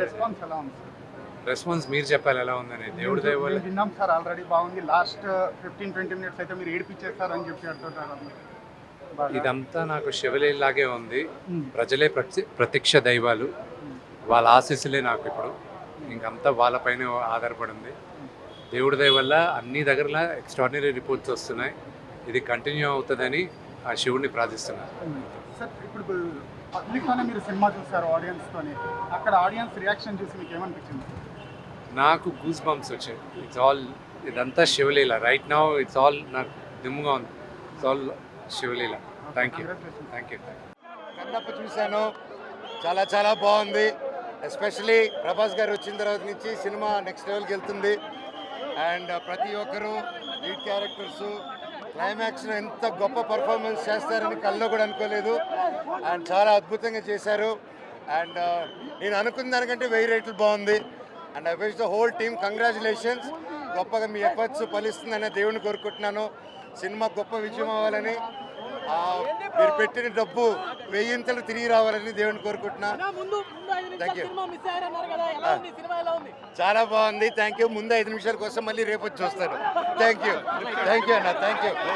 Response ఎలా ఉంది sir? Response మీరు చెప్పాలి ఎలా ఉందని. దేవుడి దయ వల్ల మేము విన్నాం సార్, ఆల్రెడీ బాగుంది. లాస్ట్ 15-20 మినిట్స్ అయితే మీరు ఏడిపించేస్తారు అని చెప్పి అంటుంటారు బాగా. ఇదంతా నాకు శివలీలాగే ఉంది. ప్రజలే ప్రత్యక్ష దైవాలు, వాళ్ళ ఆశీస్సులే నాకు ఇప్పుడు ఇంకంతా వాళ్ళపైన ఆధారపడి ఉంది. దేవుడి దయ వల్ల అన్ని దగ్గరలా ఎక్స్ట్రాడినరీ రిపోర్ట్స్ వస్తున్నాయి. ఇది కంటిన్యూ అవుతుందని ఆ శివుడిని ప్రార్థిస్తున్నాను. సార్ ఇప్పుడు పబ్లిక్తోనే మీరు సినిమా చూస్తారు, ఆడియన్స్తోనే. అక్కడ ఆడియన్స్ రియాక్షన్ చూసి మీకు ఏమనిపించింది? నాకు గూస్ బంప్స్ వచ్చాయి. ఇట్స్ ఆల్ ఇదంతా శివలీల. రైట్ నౌ ఇట్స్ ఆల్ నాకు దిమ్ముగా ఉంది. ఇట్స్ ఆల్ శివలీల. Thank you. కన్నప్ప చూశాను, చాలా చాలా బాగుంది. ఎస్పెషలీ ప్రభాస్ గారు వచ్చిన తర్వాత నుంచి సినిమా నెక్స్ట్ లెవెల్కి వెళ్తుంది. అండ్ ప్రతి ఒక్కరూ లీడ్ క్యారెక్టర్స్ క్లైమాక్స్లో ఎంత గొప్ప పర్ఫార్మెన్స్ చేస్తారని కల్లో కూడా అనుకోలేదు. అండ్ చాలా అద్భుతంగా చేశారు. అండ్ నేను అనుకున్న దానికంటే 1000 రెట్లు బాగుంది. And I wish the whole team congratulations. గొప్పగా మీ ఎఫర్ట్స్ ఫలిస్తుందని దేవుని కోరుకుంటున్నాను. సినిమా గొప్ప విజయం అవ్వాలని, మీరు పెట్టిన డబ్బు 1000 తిరిగి రావాలని దేవుని కోరుకుంటున్నాను. Thank you. చాలా బాగుంది. Thank you. ముందు 5 నిమిషాల కోసం మళ్ళీ రేపు వచ్చి చూస్తాను. థ్యాంక్ యూ అన్న. Thank you.